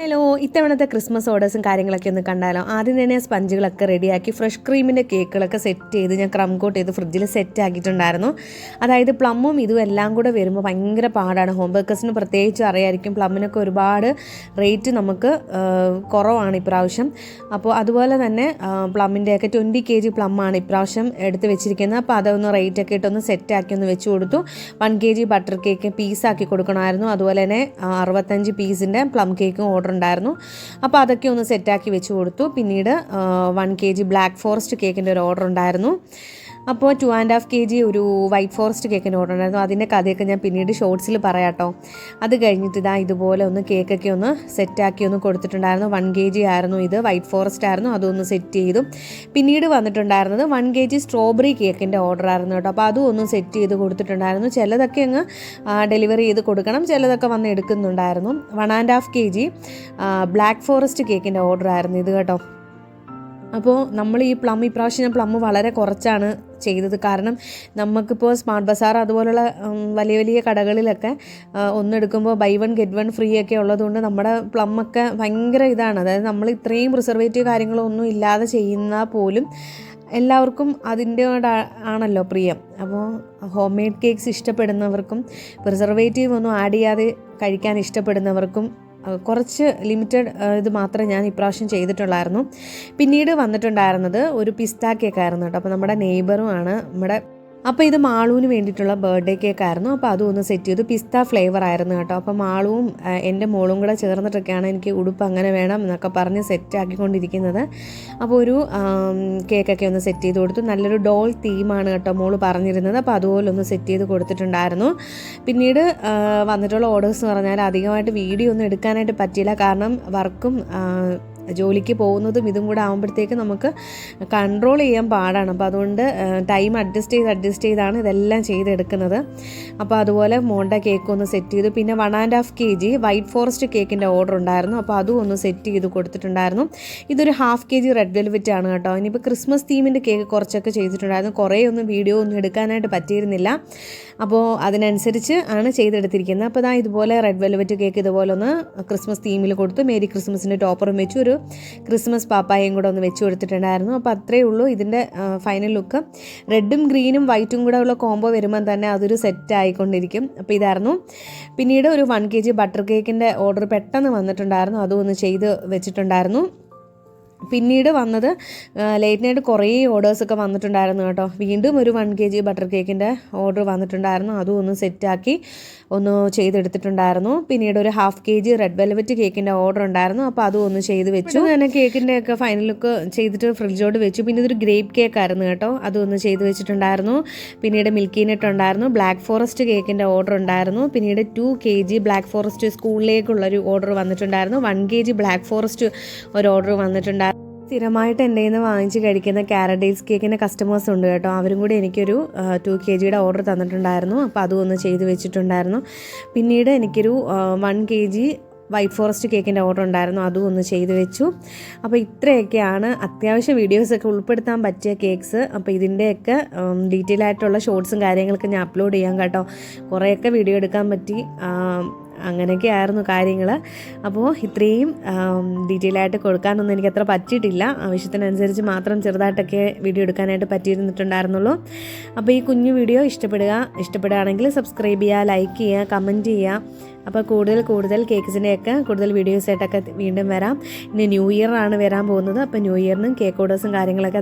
Hello, ഇത്തവണത്തെ Christmas ഓർഡേഴ്സും കാര്യങ്ങളൊക്കെ ഒന്ന് കണ്ടാലോ. ആദ്യം തന്നെ സ്പഞ്ചുകളൊക്കെ റെഡിയാക്കി ഫ്രഷ് ക്രീമിൻ്റെ കേക്കുകളൊക്കെ സെറ്റ് ചെയ്ത് ഞാൻ ക്രം കോട്ട് ചെയ്ത് ഫ്രിഡ്ജിൽ സെറ്റ് ആക്കിയിട്ടുണ്ടായിരുന്നു. അതായത് പ്ലമ്മും ഇതും എല്ലാം കൂടെ വരുമ്പോൾ ഭയങ്കര പാടാണ്. ഹോം ബേക്കേഴ്സിന് പ്രത്യേകിച്ച് അറിയായിരിക്കും, പ്ലമ്മിനൊക്കെ ഒരുപാട് റേറ്റ് നമുക്ക് കുറവാണ് ഇപ്രാവശ്യം. അപ്പോൾ അതുപോലെ തന്നെ പ്ലമ്മിൻ്റെയൊക്കെ 20 kg പ്ലമ്മാണ് ഇപ്രാവശ്യം എടുത്ത് വെച്ചിരിക്കുന്നത്. അപ്പോൾ അതൊന്ന് റേറ്റൊക്കെ ഇട്ടൊന്ന് സെറ്റാക്കി ഒന്ന് വെച്ച് കൊടുത്തു. 1 kg ബട്ടർ കേക്ക് പീസാക്കി കൊടുക്കണമായിരുന്നു. അതുപോലെ തന്നെ 65 പീസിൻ്റെ പ്ലം കേക്കും ഉണ്ടായിരുന്നു. അപ്പോൾ അതൊക്കെ ഒന്ന് സെറ്റാക്കി വെച്ച് കൊടുത്തു. പിന്നീട് 1 kg ബ്ലാക്ക് ഫോറസ്റ്റ് കേക്കിൻ്റെ ഒരു ഓർഡർ ഉണ്ടായിരുന്നു. അപ്പോൾ 2.5 kg ഒരു വൈറ്റ് ഫോറസ്റ്റ് കേക്കിൻ്റെ ഓർഡർ ഉണ്ടായിരുന്നു. അതിൻ്റെ കഥയൊക്കെ ഞാൻ പിന്നീട് ഷോർട്സിൽ പറയാം കേട്ടോ. അത് കഴിഞ്ഞിട്ട് ഇതുപോലെ ഒന്ന് കേക്കൊക്കെ ഒന്ന് സെറ്റാക്കി ഒന്ന് കൊടുത്തിട്ടുണ്ടായിരുന്നു. 1 kg ആയിരുന്നു ഇത്, വൈറ്റ് ഫോറസ്റ്റ് ആയിരുന്നു. അതൊന്ന് സെറ്റ് ചെയ്തു. പിന്നീട് വന്നിട്ടുണ്ടായിരുന്നത് 1 kg സ്ട്രോബെറി കേക്കിൻ്റെ ഓർഡർ ആയിരുന്നു കേട്ടോ. അപ്പോൾ അതും ഒന്ന് സെറ്റ് ചെയ്ത് കൊടുത്തിട്ടുണ്ടായിരുന്നു. ചിലതൊക്കെ അങ്ങ് ഡെലിവറി ചെയ്ത് കൊടുക്കണം, ചിലതൊക്കെ വന്ന് എടുക്കുന്നുണ്ടായിരുന്നു. 1.5 kg ബ്ലാക്ക് ഫോറസ്റ്റ് കേക്കിൻ്റെ ഓർഡർ ആയിരുന്നു ഇത് കേട്ടോ. അപ്പോൾ നമ്മൾ ഈ ഇപ്രാവശ്യം പ്ലം വളരെ കുറച്ചാണ് ചെയ്തത്. കാരണം നമുക്കിപ്പോൾ സ്മാർട്ട് ബസാർ അതുപോലുള്ള വലിയ വലിയ കടകളിലൊക്കെ ഒന്നെടുക്കുമ്പോൾ ബൈ 1 get 1 ഫ്രീ ഒക്കെ ഉള്ളതുകൊണ്ട് നമ്മുടെ പ്ലമ്മൊക്കെ ഭയങ്കര ഇതാണ്. അതായത് നമ്മൾ ഇത്രയും പ്രിസർവേറ്റീവ് കാര്യങ്ങളൊന്നും ഇല്ലാതെ ചെയ്യുന്നാൽ പോലും എല്ലാവർക്കും അതിൻ്റെ ആണല്ലോ പ്രിയം. അപ്പോൾ ഹോം മെയ്ഡ് കേക്ക്സ് ഇഷ്ടപ്പെടുന്നവർക്കും പ്രിസർവേറ്റീവ് ഒന്നും ആഡ് ചെയ്യാതെ കഴിക്കാൻ ഇഷ്ടപ്പെടുന്നവർക്കും കുറച്ച് ലിമിറ്റഡ് ഇത് മാത്രമേ ഞാൻ ഇപ്രാവശ്യം ചെയ്തിട്ടുള്ളായിരുന്നു. പിന്നീട് വന്നിട്ടുണ്ടായിരുന്നത് ഒരു പിസ്ത കേക്കായിരുന്നു കേട്ടോ. അപ്പോൾ നമ്മുടെ നെയ്ബറും ആണ് നമ്മുടെ. അപ്പോൾ ഇത് മാളുവിന് വേണ്ടിയിട്ടുള്ള ബർത്ത്ഡേ കേക്കായിരുന്നു. അപ്പോൾ അതും ഒന്ന് സെറ്റ് ചെയ്തു. പിസ്ത ഫ്ലേവർ ആയിരുന്നു കേട്ടോ. അപ്പോൾ മാളുവും എൻ്റെ മോളും കൂടെ ചേർന്നിട്ടൊക്കെയാണ് എനിക്ക് ഉടുപ്പ് അങ്ങനെ വേണം എന്നൊക്കെ പറഞ്ഞ് സെറ്റ് ആക്കിക്കൊണ്ടിരിക്കുന്നത്. അപ്പോൾ ഒരു കേക്കൊക്കെ ഒന്ന് സെറ്റ് ചെയ്ത് കൊടുത്തു. നല്ലൊരു ഡോൾ തീമാണ് കേട്ടോ മോള് പറഞ്ഞിരുന്നത്. അപ്പോൾ അതുപോലെ ഒന്ന് സെറ്റ് ചെയ്ത് കൊടുത്തിട്ടുണ്ടായിരുന്നു. പിന്നീട് വന്നിട്ടുള്ള ഓർഡേഴ്സ് എന്ന് പറഞ്ഞാൽ അധികമായിട്ട് വീഡിയോ ഒന്നും എടുക്കാനായിട്ട് പറ്റിയില്ല. കാരണം വർക്കും ജോലിക്ക് പോകുന്നതും ഇതും കൂടെ ആകുമ്പോഴത്തേക്ക് നമുക്ക് കൺട്രോൾ ചെയ്യാൻ പാടാണ്. അപ്പോൾ അതുകൊണ്ട് ടൈം അഡ്ജസ്റ്റ് ചെയ്താണ് ഇതെല്ലാം ചെയ്തെടുക്കുന്നത്. അപ്പോൾ അതുപോലെ മോണ്ട കേക്ക് ഒന്ന് സെറ്റ് ചെയ്തു. പിന്നെ 1.5 kg വൈറ്റ് ഫോറസ്റ്റ് കേക്കിൻ്റെ ഓർഡർ ഉണ്ടായിരുന്നു. അപ്പോൾ അതും ഒന്ന് സെറ്റ് ചെയ്ത് കൊടുത്തിട്ടുണ്ടായിരുന്നു. ഇതൊരു 1/2 kg റെഡ് വെൽവെറ്റ് ആണ് കേട്ടോ. ഇനിയിപ്പോൾ ക്രിസ്മസ് തീമിൻ്റെ കേക്ക് കുറച്ചൊക്കെ ചെയ്തിട്ടുണ്ടായിരുന്നു. കുറേ ഒന്നും വീഡിയോ ഒന്നും എടുക്കാനായിട്ട് പറ്റിയിരുന്നില്ല. അപ്പോൾ അതിനനുസരിച്ച് ആണ് ചെയ്തെടുത്തിരിക്കുന്നത്. അപ്പോൾ ഇതുപോലെ റെഡ് വെൽവെറ്റ് കേക്ക് ഇതുപോലെ ഒന്ന് ക്രിസ്മസ് തീമിൽ കൊടുത്തു. മേരി ക്രിസ്മസിൻ്റെ ടോപ്പറും വെച്ചു, ഒരു ക്രിസ്മസ് പാപ്പായും കൂടെ ഒന്ന് വെച്ച് കൊടുത്തിട്ടുണ്ടായിരുന്നു. അപ്പോൾ അത്രയേ ഉള്ളൂ ഇതിൻ്റെ ഫൈനൽ ലുക്ക്. റെഡും ഗ്രീനും വൈറ്റും കൂടെ ഉള്ള കോംബോ വരുമ്പം തന്നെ അതൊരു സെറ്റ് ആയിക്കൊണ്ടിരിക്കും. അപ്പോൾ ഇതായിരുന്നു. പിന്നീട് ഒരു 1 kg ബട്ടർ കേക്കിൻ്റെ ഓർഡർ പെട്ടെന്ന് വന്നിട്ടുണ്ടായിരുന്നു. അതും ഒന്ന് ചെയ്ത് വെച്ചിട്ടുണ്ടായിരുന്നു. പിന്നീട് വന്നത് ലേറ്റ് നൈറ്റ് കുറേ ഓർഡേഴ്സൊക്കെ വന്നിട്ടുണ്ടായിരുന്നു കേട്ടോ. വീണ്ടും ഒരു 1 kg ബട്ടർ കേക്കിൻ്റെ ഓർഡർ വന്നിട്ടുണ്ടായിരുന്നു. അതും ഒന്ന് സെറ്റാക്കി ഒന്ന് ചെയ്തെടുത്തിട്ടുണ്ടായിരുന്നു. പിന്നീട് ഒരു 1/2 kg റെഡ് വെൽവെറ്റ് കേക്കിൻ്റെ ഓർഡർ ഉണ്ടായിരുന്നു. അപ്പോൾ അതും ഒന്ന് ചെയ്ത് വെച്ചു. അങ്ങനെ കേക്കിൻ്റെ ഒക്കെ ഫൈനൽ ലുക്ക് ചെയ്തിട്ട് ഫ്രിഡ്ജോട് വെച്ചു. പിന്നെ ഇതൊരു ഗ്രേപ്പ് കേക്കായിരുന്നു കേട്ടോ. അതും ഒന്ന് ചെയ്ത് വെച്ചിട്ടുണ്ടായിരുന്നു. പിന്നീട് മിൽക്കി നട്ട് ഉണ്ടായിരുന്നു. ബ്ലാക്ക് ഫോറസ്റ്റ് കേക്കിൻ്റെ ഓർഡർ ഉണ്ടായിരുന്നു. പിന്നീട് 2 kg ബ്ലാക്ക് ഫോറസ്റ്റ് സ്കൂളിലേക്കുള്ളൊരു ഓർഡർ വന്നിട്ടുണ്ടായിരുന്നു. 1 kg ബ്ലാക്ക് ഫോറസ്റ്റ് ഒരു ഓർഡർ വന്നിട്ടുണ്ടായിരുന്നു. സ്ഥിരമായിട്ട് എൻ്റെ കയ്യിൽ നിന്ന് വാങ്ങിച്ച് കഴിക്കുന്ന കാരഡൈൽസ് കേക്കിൻ്റെ കസ്റ്റമേഴ്സ് ഉണ്ട് കേട്ടോ. അവരും കൂടി എനിക്കൊരു 2 kgയുടെ ഓർഡർ തന്നിട്ടുണ്ടായിരുന്നു. അപ്പോൾ അതും ഒന്ന് ചെയ്ത് വെച്ചിട്ടുണ്ടായിരുന്നു. പിന്നീട് എനിക്കൊരു 1 kg വൈറ്റ് ഫോറസ്റ്റ് കേക്കിൻ്റെ ഓർഡർ ഉണ്ടായിരുന്നു. അതും ഒന്ന് ചെയ്ത് വെച്ചു. അപ്പോൾ ഇത്രയൊക്കെയാണ് അത്യാവശ്യം വീഡിയോസൊക്കെ ഉൾപ്പെടുത്താൻ പറ്റിയ കേക്ക്സ്. അപ്പോൾ ഇതിൻ്റെയൊക്കെ ഡീറ്റെയിൽ ആയിട്ടുള്ള ഷോർട്സും കാര്യങ്ങളൊക്കെ ഞാൻ അപ്ലോഡ് ചെയ്യാം കേട്ടോ. കുറേയൊക്കെ വീഡിയോ എടുക്കാൻ പറ്റി. അങ്ങനെയൊക്കെ ആയിരുന്നു കാര്യങ്ങൾ. അപ്പോൾ ഇത്രയും ഡീറ്റെയിൽ ആയിട്ട് കൊടുക്കാനൊന്നും എനിക്കത്ര പറ്റിയിട്ടില്ല. ആവശ്യത്തിനനുസരിച്ച് മാത്രം ചെറുതായിട്ടൊക്കെ വീഡിയോ എടുക്കാനായിട്ട് പറ്റിയിരുന്നിട്ടുണ്ടായിരുന്നുള്ളൂ. അപ്പോൾ ഈ കുഞ്ഞു വീഡിയോ ഇഷ്ടപ്പെടുകയാണെങ്കിൽ സബ്സ്ക്രൈബ് ചെയ്യുക, ലൈക്ക് ചെയ്യുക, കമൻറ്റ് ചെയ്യുക. അപ്പോൾ കൂടുതൽ കേക്ക്സിൻ്റെയൊക്കെ കൂടുതൽ വീഡിയോസായിട്ടൊക്കെ വീണ്ടും വരാം. ഇനി ന്യൂ ഇയർ ആണ് വരാൻ പോകുന്നത്. അപ്പോൾ ന്യൂ ഇയറിനും കേക്ക് ഓർഡേഴ്സും കാര്യങ്ങളൊക്കെ